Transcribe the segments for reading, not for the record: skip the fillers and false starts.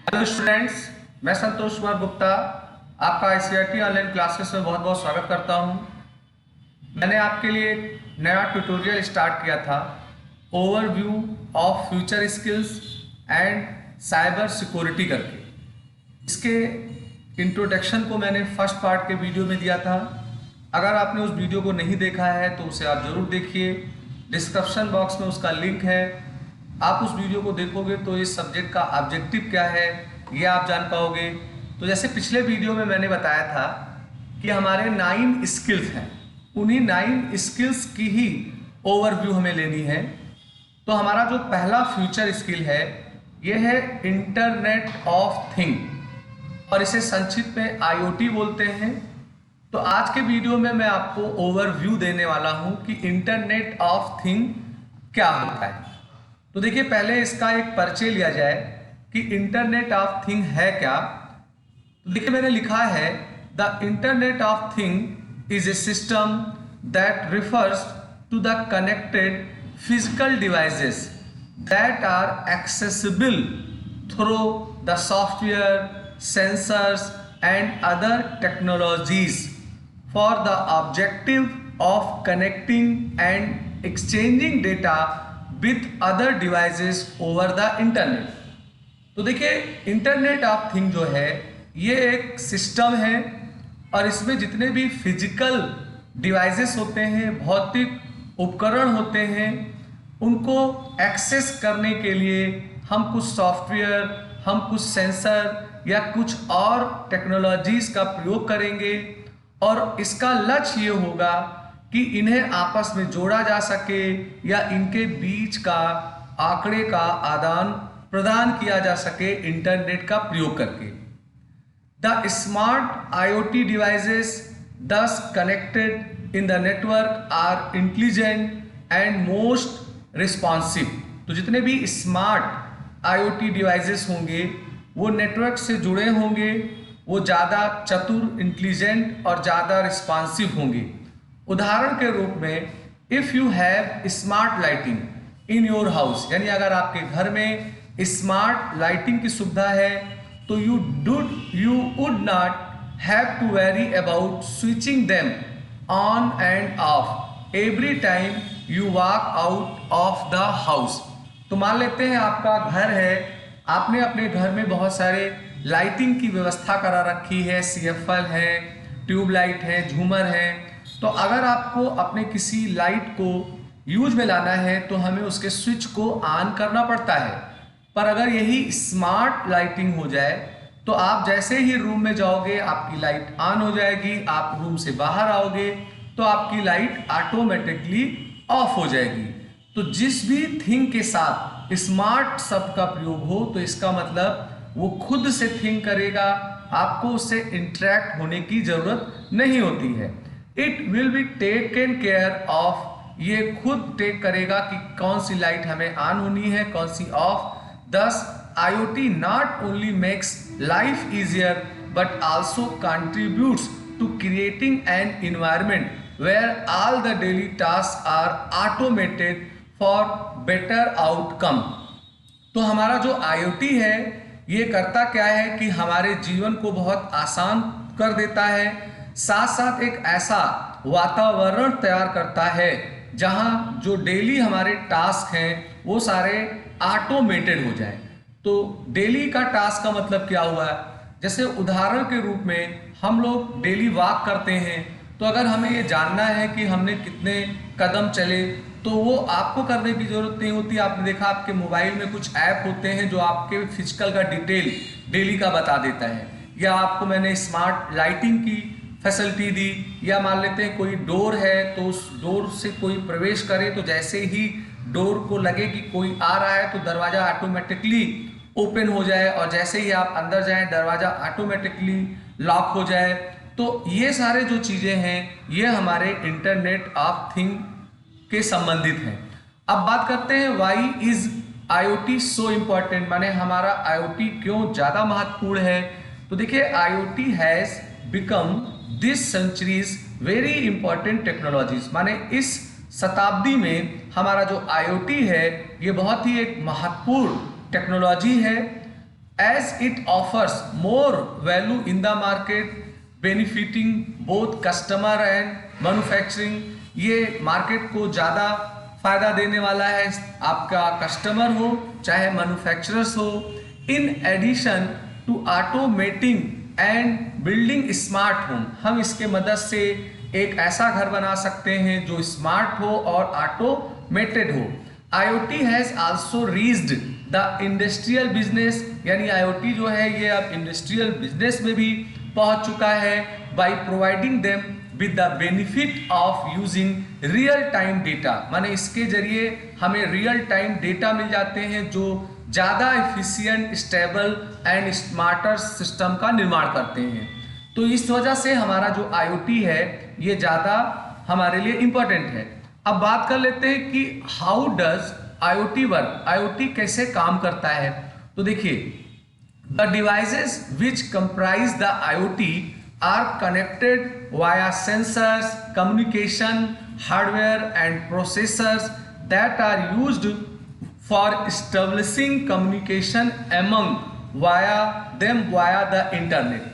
Hello students, मैं संतोष कुमार गुप्ता आपका ICRT online classes में बहुत बहुत स्वागत करता हूं। मैंने आपके लिए एक नया ट्यूटोरियल स्टार्ट किया था, overview of future skills and cyber security करके। इसके इंट्रोडक्शन को मैंने फर्स्ट पार्ट के वीडियो में दिया था। अगर आपने उस वीडियो को नहीं देखा है तो उसे आप ज़रूर देखिए, डिस्क्रिप्शन बॉक्स में उसका लिंक है। आप उस वीडियो को देखोगे तो इस सब्जेक्ट का ऑब्जेक्टिव क्या है ये आप जान पाओगे। तो जैसे पिछले वीडियो में मैंने बताया था कि हमारे 9 स्किल्स हैं, उन्हीं 9 स्किल्स की ही ओवरव्यू हमें लेनी है। तो हमारा जो पहला फ्यूचर स्किल है ये है इंटरनेट ऑफ थिंग, और इसे संक्षिप्त में IoT बोलते हैं। तो आज के वीडियो में मैं आपको ओवरव्यू देने वाला हूं कि इंटरनेट ऑफ थिंग क्या होता है। तो देखिए, पहले इसका एक परिचय लिया जाए कि इंटरनेट ऑफ थिंग है क्या। तो देखिए, मैंने लिखा है the internet of thing is a system that refers to the connected physical devices that are accessible through the software, sensors and other technologies for the objective of connecting and exchanging data with other devices over the internet। तो देखिए, internet of thing जो है ये एक system है, और इसमें जितने भी फिजिकल डिवाइसेस होते हैं, भौतिक उपकरण होते हैं, उनको एक्सेस करने के लिए हम कुछ सॉफ्टवेयर, हम कुछ सेंसर या कुछ और टेक्नोलॉजीज का प्रयोग करेंगे। और इसका लक्ष्य ये होगा कि इन्हें आपस में जोड़ा जा सके या इनके बीच का आंकड़े का आदान प्रदान किया जा सके इंटरनेट का प्रयोग करके। The smart IoT devices thus connected in the network are intelligent and most responsive। तो जितने भी स्मार्ट IoT डिवाइसेस होंगे वो नेटवर्क से जुड़े होंगे, वो ज़्यादा चतुर, इंटेलिजेंट और ज़्यादा रिस्पॉन्सिव होंगे। उदाहरण के रूप में, if you have smart lighting in your house, यानी अगर आपके घर में स्मार्ट लाइटिंग की सुविधा है तो you would not have to worry about switching them on and off every time you walk out of the house. तो मान लेते हैं आपका घर है, आपने अपने घर में बहुत सारे लाइटिंग की व्यवस्था करा रखी है, CFL है, ट्यूबलाइट है, झूमर है। तो अगर आपको अपने किसी लाइट को यूज में लाना है तो हमें उसके स्विच को ऑन करना पड़ता है। पर अगर यही स्मार्ट लाइटिंग हो जाए तो आप जैसे ही रूम में जाओगे आपकी लाइट ऑन हो जाएगी, आप रूम से बाहर आओगे तो आपकी लाइट ऑटोमेटिकली ऑफ हो जाएगी। तो जिस भी थिंग के साथ स्मार्ट शब्द का प्रयोग हो तो इसका मतलब वो खुद से थिंक करेगा, आपको उससे इंटरेक्ट होने की जरूरत नहीं होती है। It will be taken care of, ये खुद टेक करेगा कि कौन सी लाइट हमें ऑन होनी है, कौन सी ऑफ। दस IoT not only makes life easier but also contributes to creating an environment where all the daily tasks are automated for better outcome। तो हमारा जो IoT है ये करता क्या है कि हमारे जीवन को बहुत आसान कर देता है, साथ साथ एक ऐसा वातावरण तैयार करता है जहां जो डेली हमारे टास्क हैं वो सारे ऑटोमेटेड हो जाए। तो डेली का टास्क का मतलब क्या हुआ, जैसे उदाहरण के रूप में हम लोग डेली वॉक करते हैं, तो अगर हमें ये जानना है कि हमने कितने कदम चले तो वो आपको करने की ज़रूरत नहीं होती। आपने देखा आपके मोबाइल में कुछ ऐप होते हैं जो आपके फिजिकल का डिटेल डेली का बता देता है, या आपको मैंने स्मार्ट लाइटिंग की फैसिलिटी दी, या मान लेते हैं कोई डोर है तो उस डोर से कोई प्रवेश करे तो जैसे ही डोर को लगे कि कोई आ रहा है तो दरवाज़ा ऑटोमेटिकली ओपन हो जाए, और जैसे ही आप अंदर जाएं दरवाज़ा ऑटोमेटिकली लॉक हो जाए। तो ये सारे जो चीज़ें हैं ये हमारे इंटरनेट ऑफ थिंग के संबंधित हैं। अब बात करते हैं why is IoT so important, माने हमारा IoT क्यों ज़्यादा महत्वपूर्ण है। तो देखिए, IoT has become this centuries very important technologies, माने इस शताब्दी में हमारा जो IoT है ये बहुत ही एक महत्वपूर्ण टेक्नोलॉजी है। as it offers more value in the market, benefiting both customer and manufacturing। ये मार्केट को ज़्यादा फायदा देने वाला है, आपका कस्टमर हो चाहे मैन्युफैक्चरर्स हो। In addition to automating and building smart home, हम इसके मदद से एक ऐसा घर बना सकते हैं जो स्मार्ट हो और ऑटोमेटेड हो। IoT has also reached the industrial business, यानी IoT जो है ये अब इंडस्ट्रियल बिजनेस में भी पहुंच चुका है। By providing them with the benefit of using real time data, माने इसके जरिए हमें रियल टाइम डेटा मिल जाते हैं जो ज़्यादा efficient, stable and smarter system का निर्माण करते हैं। तो इस वजह से हमारा जो IoT है ये ज़्यादा हमारे लिए इम्पोर्टेंट है। अब बात कर लेते हैं कि how does IoT work, IoT कैसे काम करता है। तो देखिए, the devices which comprise the IoT are connected via sensors, communication hardware and processors that are used for establishing communication among via the internet.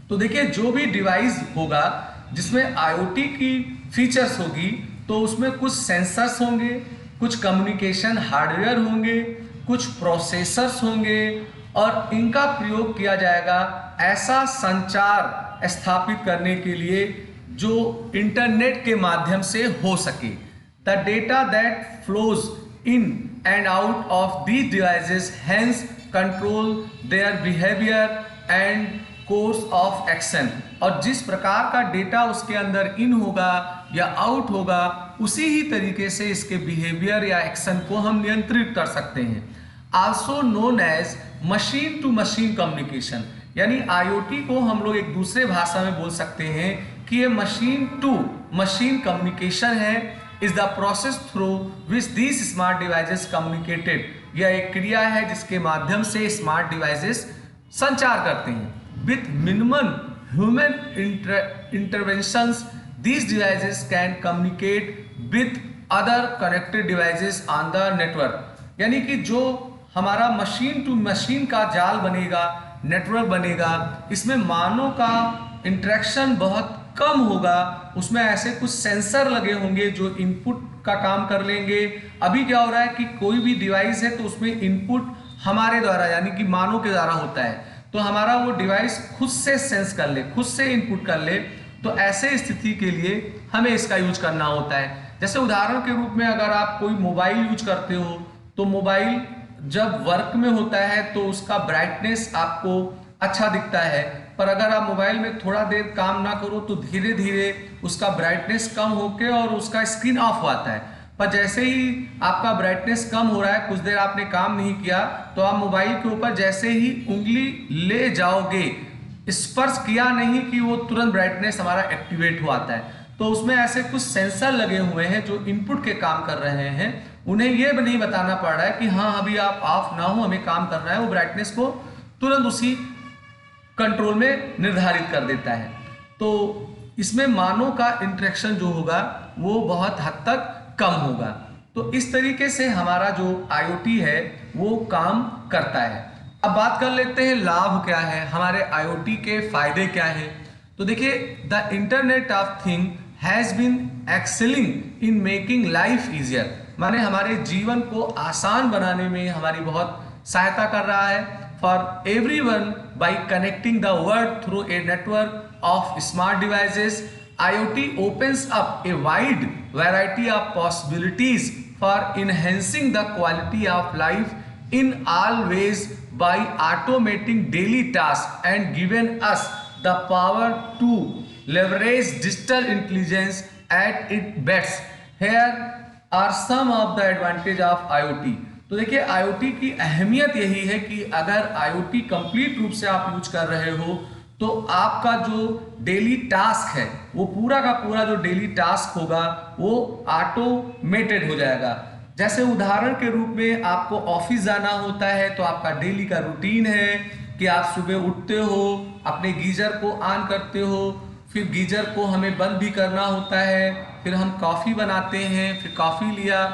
तो देखिए, जो भी डिवाइस होगा जिसमें IoT की फीचर्स होगी तो उसमें कुछ सेंसर्स होंगे, कुछ कम्युनिकेशन हार्डवेयर होंगे, कुछ प्रोसेसर्स होंगे और इनका प्रयोग किया जाएगा ऐसा संचार स्थापित करने के लिए जो इंटरनेट के माध्यम से हो सके। The data that flows in and out of these devices hence control their behaviour and course of action, और जिस प्रकार का डेटा उसके अंदर इन होगा या आउट होगा उसी ही तरीके से इसके बिहेवियर या एक्शन को हम नियंत्रित कर सकते हैं। Also known as machine to machine communication, यानी IoT को हम लोग एक दूसरे भाषा में बोल सकते हैं कि ये मशीन टू मशीन कम्युनिकेशन है। Is the process through which these smart devices communicated, यह एक क्रिया है जिसके माध्यम से स्मार्ट डिवाइसेस संचार करते हैं। With minimum human interventions these devices can communicate with other connected devices on the network, यानी कि जो हमारा मशीन टू मशीन का जाल बनेगा, नेटवर्क बनेगा, इसमें मानव का इंटरेक्शन बहुत कम होगा। उसमें ऐसे कुछ सेंसर लगे होंगे जो इनपुट का काम कर लेंगे। अभी क्या हो रहा है कि कोई भी डिवाइस है तो उसमें इनपुट हमारे द्वारा यानी कि मानव के द्वारा होता है, तो हमारा वो डिवाइस खुद से सेंस कर ले, खुद से इनपुट कर ले। तो ऐसे स्थिति के लिए हमें इसका यूज करना होता है। जैसे उदाहरण के रूप में अगर आप कोई मोबाइल यूज करते हो तो मोबाइल जब वर्क में होता है तो उसका ब्राइटनेस आपको अच्छा दिखता है, पर अगर आप मोबाइल में थोड़ा देर काम ना करो तो धीरे धीरे उसका ब्राइटनेस कम होकर और उसका स्क्रीन ऑफ हो आता है। पर जैसे ही आपका ब्राइटनेस कम हो रहा है, कुछ देर आपने काम नहीं किया, तो आप मोबाइल के ऊपर जैसे ही उंगली ले जाओगे, स्पर्श किया नहीं कि वो तुरंत ब्राइटनेस हमारा एक्टिवेट हो आता है। तो उसमें ऐसे कुछ सेंसर लगे हुए हैं जो इनपुट के काम कर रहे हैं। उन्हें ये नहीं बताना पड़ रहा है कि हाँ अभी आप ऑफ ना हो, हमें काम करना है, वो ब्राइटनेस को तुरंत उसी कंट्रोल में निर्धारित कर देता है। तो इसमें मानव का इंटरेक्शन जो होगा वो बहुत हद तक कम होगा। तो इस तरीके से हमारा जो IoT है वो काम करता है। अब बात कर लेते हैं लाभ क्या है, हमारे IoT के फायदे क्या हैं। तो देखिए, the internet of thing has been excelling in making life easier, माने हमारे जीवन को आसान बनाने में हमारी बहुत सहायता कर रहा है। For everyone bye connecting the world through a network of smart devices, IoT opens up a wide variety of possibilities for enhancing the quality of life in all ways by automating daily tasks and giving us the power to leverage digital intelligence at its best. Here are some of the advantage of IoT. तो देखिए, IoT की अहमियत यही है कि अगर IoT complete रूप से आप यूज कर रहे हो तो आपका जो डेली टास्क है वो पूरा का पूरा जो डेली टास्क होगा वो ऑटोमेटेड हो जाएगा। जैसे उदाहरण के रूप में आपको ऑफिस जाना होता है तो आपका डेली का रूटीन है कि आप सुबह उठते हो, अपने गीजर को ऑन करते हो, फिर गीजर को हमें बंद भी करना होता है, फिर हम कॉफ़ी बनाते हैं, फिर कॉफ़ी लिया,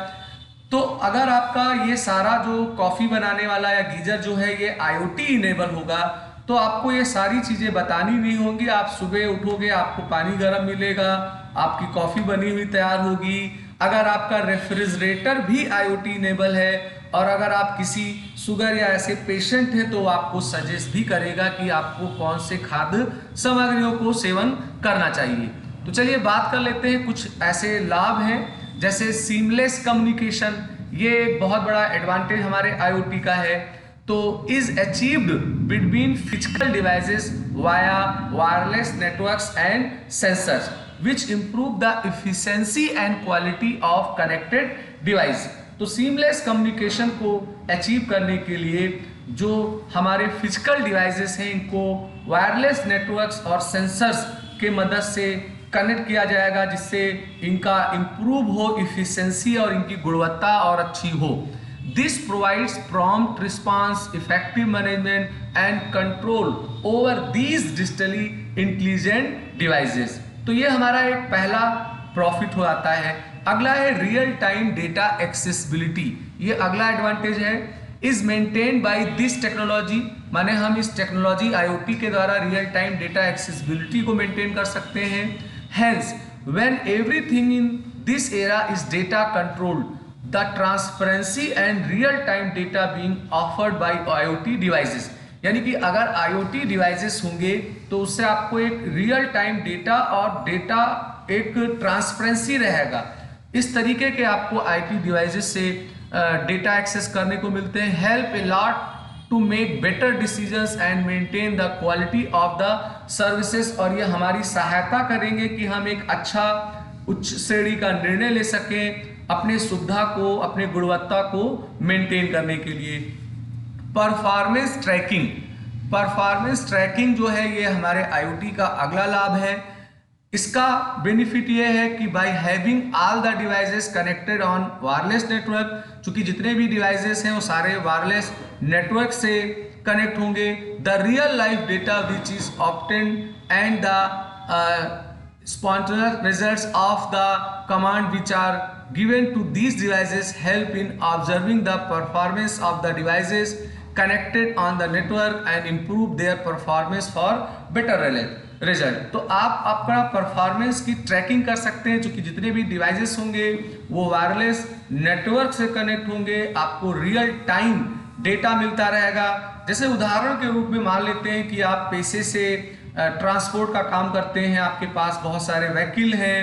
तो अगर आपका ये सारा जो कॉफ़ी बनाने वाला या गीजर जो है ये IoT इनेबल होगा तो आपको ये सारी चीज़ें बतानी नहीं होंगी। आप सुबह उठोगे, आपको पानी गर्म मिलेगा, आपकी कॉफ़ी बनी हुई तैयार होगी। अगर आपका रेफ्रिजरेटर भी IoT इनेबल है और अगर आप किसी शुगर या ऐसे पेशेंट हैं तो आपको सजेस्ट भी करेगा कि आपको कौन से खाद्य सामग्रियों को सेवन करना चाहिए। तो चलिए बात कर लेते हैं कुछ ऐसे लाभ हैं जैसे सीमलेस कम्युनिकेशन। ये एक बहुत बड़ा एडवांटेज हमारे IoT का है। तो is achieved between physical devices via wireless networks and sensors which improve the efficiency and quality of connected device. तो सीमलेस कम्युनिकेशन को अचीव करने के लिए जो हमारे फिजिकल डिवाइसेस हैं इनको वायरलेस नेटवर्क्स और सेंसर्स के मदद से कनेक्ट किया जाएगा, जिससे इनका इम्प्रूव हो इफिशिएंसी और इनकी गुणवत्ता और अच्छी हो। This provides prompt response, effective management and control over these digitally intelligent devices. तो ये हमारा एक पहला प्रॉफिट हो जाता है। अगला है रियल टाइम डेटा एक्सेसिबिलिटी। ये अगला एडवांटेज है। Is maintained by this technology, माने हम इस टेक्नोलॉजी IoT के द्वारा रियल टाइम डेटा एक्सेसिबिलिटी को मेंटेन कर सकते हैं। Hence when everything in this era is data controlled, the transparency and real time data being offered by IoT devices. यानी कि अगर IoT डिवाइसेस होंगे तो उससे आपको एक रियल टाइम डेटा और डेटा एक ट्रांसपेरेंसी रहेगा। इस तरीके के आपको IT डिवाइसेस से डेटा एक्सेस करने को मिलते हैं। Help a lot to make better decisions and maintain the quality of the services. और ये हमारी सहायता करेंगे कि हम एक अच्छा उच्च श्रेणी का निर्णय ले सकें अपने सुविधा को, अपने गुणवत्ता को मेंटेन करने के लिए। परफॉर्मेंस ट्रैकिंग, परफॉर्मेंस ट्रैकिंग जो है ये हमारे IoT का अगला लाभ है। इसका बेनिफिट ये है कि by having all the devices connected on wireless network, चूंकि जितने भी डिवाइसेस हैं वो सारे वायरलेस नेटवर्क से कनेक्ट होंगे। The real life data which is obtained and the spontaneous results of the command which are given to these devices help in observing the performance of the devices connected on the network and improve their performance for better result। तो आप अपना performance की trekking कर सकते हैं, क्योंकि जितने भी डिवाइसेस होंगे वो वायरलेस नेटवर्क से कनेक्ट होंगे। आपको रियल टाइम डेटा मिलता रहेगा। जैसे उदाहरण के रूप में मान लेते हैं कि आप पैसे से ट्रांसपोर्ट का काम करते हैं, आपके पास बहुत सारे व्हीकल हैं,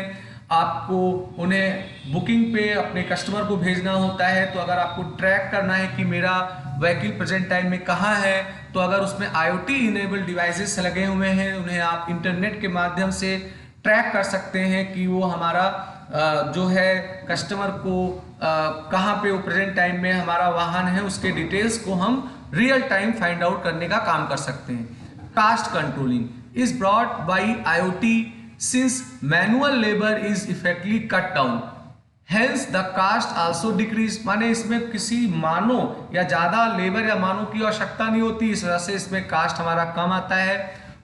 आपको उन्हें बुकिंग पे अपने कस्टमर को भेजना होता है। तो अगर आपको ट्रैक करना है कि मेरा व्हीकल प्रेजेंट टाइम में कहाँ है, तो अगर उसमें IoT इनेबल डिवाइसेस लगे हुए हैं उन्हें आप इंटरनेट के माध्यम से ट्रैक कर सकते हैं कि वो हमारा जो है कस्टमर को कहाँ पे वो प्रेजेंट टाइम में हमारा वाहन है उसके डिटेल्स को हम रियल टाइम फाइंड आउट करने का काम कर सकते हैं। Cost controlling is brought by IoT since manual labor is effectively cut down, hence the cost also decrease। माने इसमें किसी मानव या ज़्यादा लेबर या मानव की आवश्यकता नहीं होती, इस वजह से इसमें कास्ट हमारा कम आता है।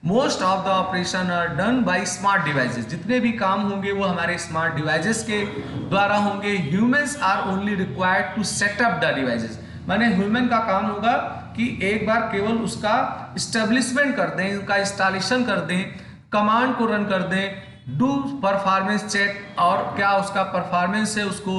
Most of the operation are done by smart devices, जितने भी काम होंगे वो हमारे स्मार्ट डिवाइसेस के द्वारा होंगे। Humans are only required to set up the devices, माने ह्यूमन का काम होगा कि एक बार केवल उसका इस्टेब्लिशमेंट कर दें, उसका इंस्टॉलेशन कर दें, कमांड को रन कर दें, डू परफॉर्मेंस चेक, और क्या उसका परफॉर्मेंस है उसको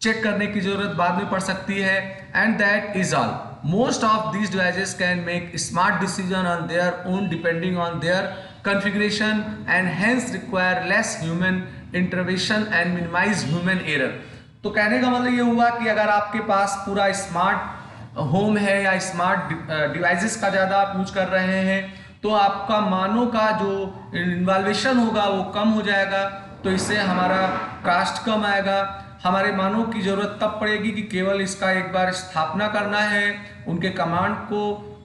चेक करने की जरूरत बाद में पड़ सकती है। And that is all. Most of these devices can make smart decision on their own depending on their configuration and hence require less human intervention and minimise human error. तो कहने का मतलब ये हुआ कि अगर आपके पास पूरा स्मार्ट होम है या स्मार्ट डिवाइसेस का ज़्यादा आप यूज कर रहे हैं तो आपका मानव का जो इन्वॉल्वेशन होगा वो कम हो जाएगा। तो इससे हमारा कास्ट कम आएगा। हमारे मानव की ज़रूरत तब पड़ेगी कि केवल इसका एक बार स्थापना करना है, उनके कमांड को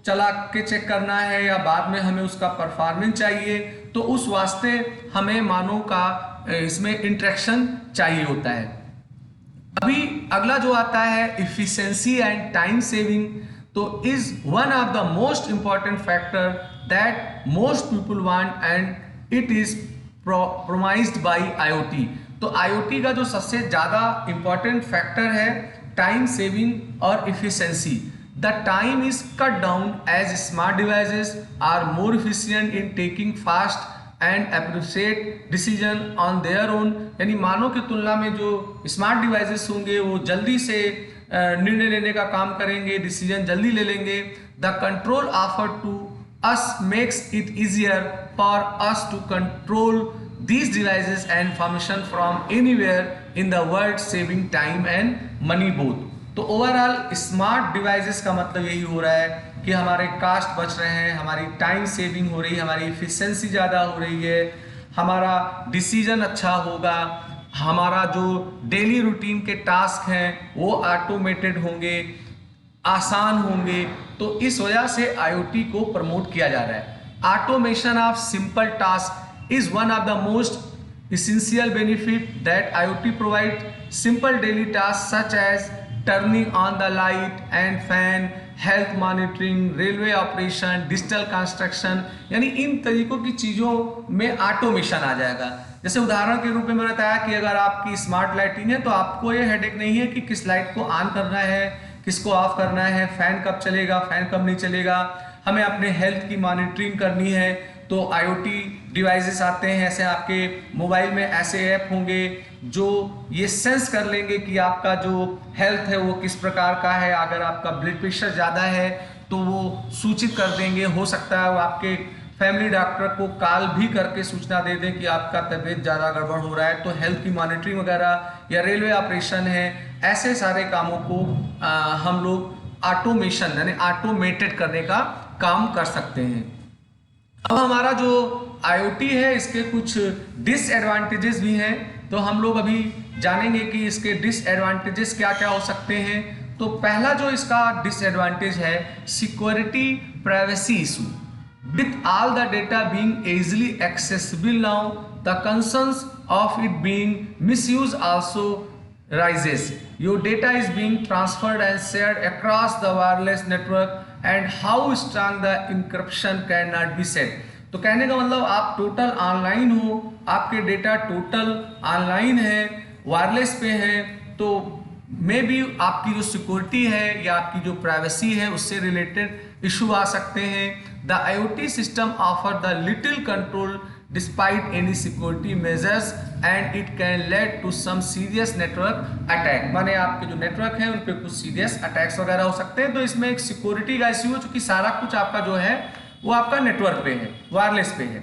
चला के चेक करना है, या बाद में हमें उसका परफॉर्मेंस चाहिए, तो उस वास्ते हमें मानव का इसमें इंटरेक्शन चाहिए होता है। अभी अगला जो आता है एफिशिएंसी एंड टाइम सेविंग, तो is one of the most important factor that most people want and it is promised by IoT। तो IoT का जो सबसे ज़्यादा इंपॉर्टेंट फैक्टर है time saving or efficiency. The time is cut down as smart devices are more efficient in taking fast and accurate decision on their own. यानी मानव की तुलना में जो स्मार्ट डिवाइसेस होंगे वो जल्दी से निर्णय लेने का काम करेंगे, डिसीजन जल्दी ले लेंगे. The control offered to us makes it easier for us to control these devices and information from anywhere in the world, saving time and money both. तो ओवरऑल स्मार्ट डिवाइसेस का मतलब यही हो रहा है कि हमारे कास्ट बच रहे हैं, हमारी टाइम सेविंग हो रही है, हमारी इफिशिएंसी ज़्यादा हो रही है, हमारा डिसीजन अच्छा होगा, हमारा जो डेली रूटीन के टास्क हैं वो ऑटोमेटेड होंगे, आसान होंगे. तो इस वजह से IoT को प्रमोट किया जा रहा है. Automation of simple task is one of the most essential benefit that IoT provide. Simple daily tasks such as turning on the light and fan, health monitoring, railway operation, digital construction, यानी इन तरीकों की चीज़ों में automation आ जाएगा. जैसे उदाहरण के रूप में मैंने बताया कि अगर आपकी स्मार्ट लाइटिंग है तो आपको ये हेडेक नहीं है कि किस लाइट को ऑन करना है, किसको ऑफ करना है, फैन कब चलेगा, फैन कब नहीं चलेगा. हमें अपने हेल्थ की मॉनिटरिंग करनी है तो IoT डिवाइसेस आते हैं. ऐसे आपके मोबाइल में ऐसे ऐप होंगे जो ये सेंस कर लेंगे कि आपका जो हेल्थ है वो किस प्रकार का है. अगर आपका ब्लड प्रेशर ज़्यादा है तो वो सूचित कर देंगे. हो सकता है वो आपके फैमिली डॉक्टर को कॉल भी करके सूचना दे दें कि आपका तबीयत ज़्यादा गड़बड़ हो रहा है. तो हेल्थ की मॉनिटरिंग वगैरह या रेलवे ऑपरेशन है, ऐसे सारे कामों को हम लोग ऑटोमेशन यानी ऑटोमेटेड करने का काम कर सकते हैं. अब हमारा जो IoT है इसके कुछ डिसएडवांटेजेस भी हैं, तो हम लोग अभी जानेंगे कि इसके डिसएडवांटेजेस क्या क्या हो सकते हैं. तो पहला जो इसका डिसएडवांटेज है security privacy issue. With all the data being easily accessible now the concerns of it being misuse also rises. Your data is being transferred and shared across the wireless network and how strong the encryption cannot be said. तो कहने का मतलब आप total online हो, आपके data total online है, wireless पे है, तो मे बी आपकी जो सिक्योरिटी है या आपकी जो प्राइवेसी है उससे रिलेटेड इशू आ सकते हैं. The IoT system offer the little control despite any security measures and it can lead to some serious network attack. माने आपके जो नेटवर्क है उन पे कुछ सीरियस अटैक्स वगैरह हो सकते हैं. तो इसमें एक सिक्योरिटी का इश्यू है क्योंकि सारा कुछ आपका जो है वो आपका नेटवर्क पे है, वायरलेस पे है.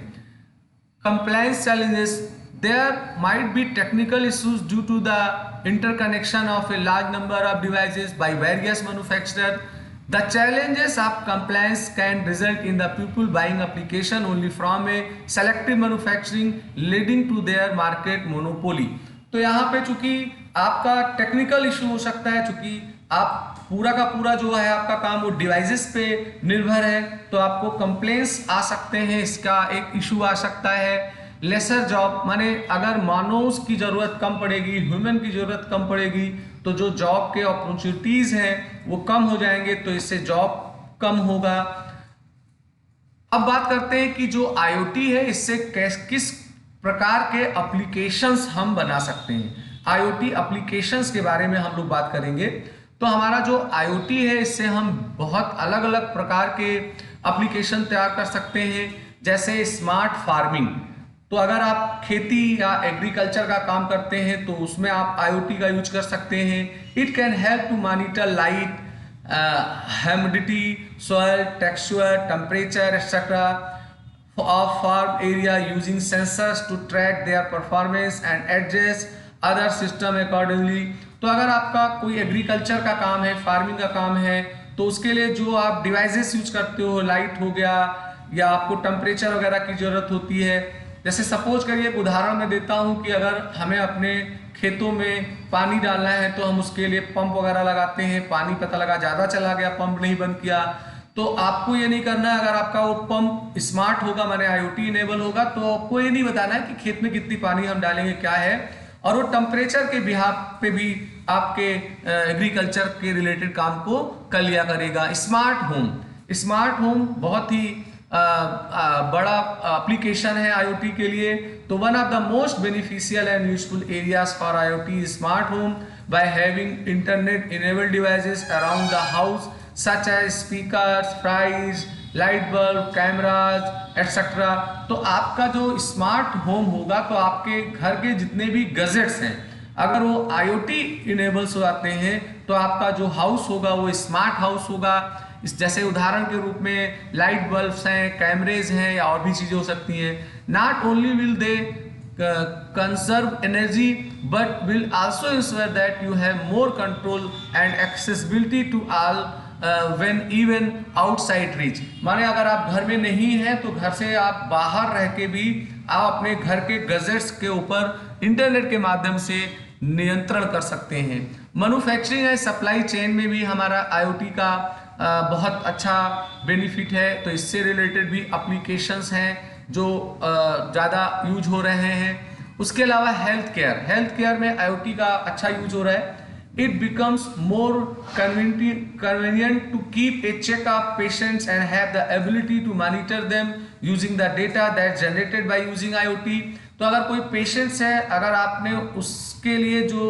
Compliance challenges. There might be technical issues due to the interconnection of a large number of devices by various manufacturers. The challenges of compliance can result in the people buying application only from a selective manufacturing leading to their market monopoly. तो यहाँ पे चूंकि आपका technical issue हो सकता है, चूंकि आप पूरा का पूरा जो है आपका काम वो डिवाइसेस पे निर्भर है, तो आपको कंप्लेंट्स आ सकते हैं, इसका एक इशू आ सकता है. लेसर जॉब माने अगर मानव की ज़रूरत कम पड़ेगी, ह्यूमन की ज़रूरत कम पड़ेगी, तो जो जॉब के अपॉर्चुनिटीज़ हैं वो कम हो जाएंगे, तो इससे जॉब कम होगा. अब बात करते हैं कि जो IoT है इससे किस प्रकार के एप्लीकेशंस हम बना सकते हैं. IoT एप्लीकेशंस के बारे में हम लोग बात करेंगे. तो हमारा जो IoT है इससे हम बहुत अलग अलग प्रकार के एप्लीकेशन तैयार कर सकते हैं. जैसे स्मार्ट फार्मिंग, तो अगर आप खेती या एग्रीकल्चर का काम करते हैं तो उसमें आप IoT का यूज कर सकते हैं. It can help to monitor light, humidity, soil texture, temperature etcetera of farm area using sensors to track their performance and adjust other system accordingly. तो अगर आपका कोई एग्रीकल्चर का काम है, फार्मिंग का काम है, तो उसके लिए जो आप डिवाइसेस यूज करते हो, लाइट हो गया या आपको टेम्परेचर वगैरह की ज़रूरत होती है. जैसे सपोज करिए एक उदाहरण मैं देता हूं कि अगर हमें अपने खेतों में पानी डालना है तो हम उसके लिए पंप वगैरह लगाते हैं. पानी पता लगा ज़्यादा चला गया, पंप नहीं बंद किया, तो आपको ये नहीं करना है. अगर आपका वो पंप स्मार्ट होगा माने IoT इनेबल होगा तो आपको ये नहीं बताना है कि खेत में कितनी पानी हम डालेंगे क्या है, और वो टेम्परेचर के बिहाफ पे भी आपके एग्रीकल्चर के रिलेटेड काम को कर लिया करेगा. स्मार्ट होम बहुत ही बड़ा एप्लीकेशन है IoT के लिए. तो one of the most beneficial and useful areas for IoT smart home. by having internet enabled devices around the house such as speakers, fries, light bulb, cameras etcetera. तो आपका जो smart home होगा तो आपके घर के जितने भी गैजेट्स हैं अगर वो IoT इनेबल्स हो जाते हैं तो आपका जो हाउस होगा वो स्मार्ट हाउस होगा। इस जैसे उदाहरण के रूप में लाइट बल्ब्स हैं, कैमरेज हैं या और भी चीज़ें हो सकती हैं। Not only will they conserve energy but will also ensure that you have more control and accessibility to all when even outside reach। माने अगर आप घर में नहीं हैं तो घर से आप बाहर रह के भी आप अपने घर के गैजेट्स के ऊपर इंटरनेट के माध्यम से नियंत्रण कर सकते हैं। मैन्युफैक्चरिंग एंड सप्लाई चेन में भी हमारा IoT का बहुत अच्छा बेनिफिट है। तो इससे रिलेटेड भी एप्लीकेशंस हैं जो ज़्यादा यूज हो रहे हैं। उसके अलावा हेल्थ केयर में IoT का अच्छा यूज हो रहा है। It becomes more convenient to keep a check of patients and have the ability to monitor them using the data that's generated by using IoT। तो अगर कोई पेशेंट्स है, अगर आपने उसके लिए जो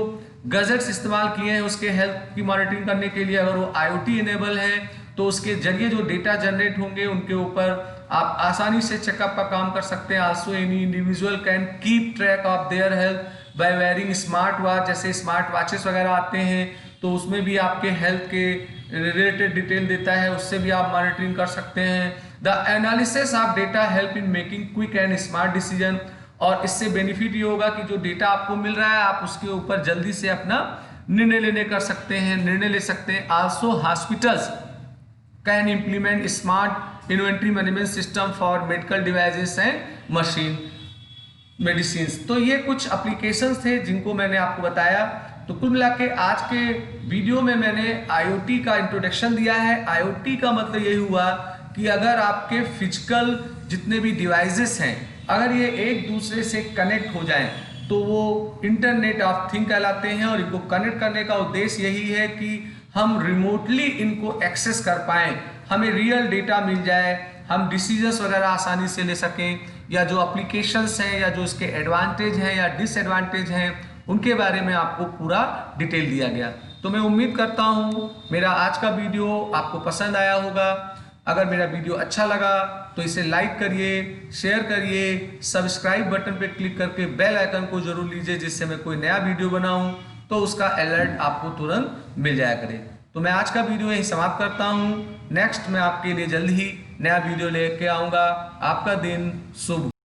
गैजेट्स इस्तेमाल किए हैं उसके हेल्थ की मॉनिटरिंग करने के लिए अगर वो IoT इनेबल है तो उसके जरिए जो डेटा जनरेट होंगे उनके ऊपर आप आसानी से चेकअप का काम कर सकते हैं। Also any individual can keep track of their health by wearing smart watch. जैसे स्मार्ट वॉचेस वगैरह आते हैं तो उसमें भी आपके हेल्थ के रिलेटेड डिटेल देता है, उससे भी आप मॉनिटरिंग कर सकते हैं। The analysis of data help in making quick and smart decision. और इससे बेनिफिट ये होगा कि जो डेटा आपको मिल रहा है आप उसके ऊपर जल्दी से अपना निर्णय ले सकते हैं। Also hospitals can implement smart inventory management system for medical devices and machine medicines. तो ये कुछ एप्लीकेशंस थे जिनको मैंने आपको बताया। तो कुल मिला के आज के वीडियो में मैंने IoT का इंट्रोडक्शन दिया है। IoT का मतलब यही हुआ कि अगर आपके फिजिकल जितने भी डिवाइसेस हैं अगर ये एक दूसरे से कनेक्ट हो जाएं तो वो इंटरनेट ऑफ थिंग कहलाते हैं। और इनको कनेक्ट करने का उद्देश्य यही है कि हम रिमोटली इनको एक्सेस कर पाएं, हमें रियल डेटा मिल जाए, हम डिसीजंस वगैरह आसानी से ले सकें, या जो एप्लीकेशंस हैं या जो इसके एडवांटेज हैं या डिसएडवांटेज हैं उनके बारे में आपको पूरा डिटेल दिया गया। तो मैं उम्मीद करता हूँ मेरा आज का वीडियो आपको पसंद आया होगा। अगर मेरा वीडियो अच्छा लगा तो इसे लाइक करिए, शेयर करिए, सब्सक्राइब बटन पर क्लिक करके बेल आइकन को जरूर लीजिए जिससे मैं कोई नया वीडियो बनाऊं तो उसका अलर्ट आपको तुरंत मिल जाया करे। तो मैं आज का वीडियो यही समाप्त करता हूं। नेक्स्ट मैं आपके लिए जल्द ही नया वीडियो लेके आऊँगा। आपका दिन शुभ।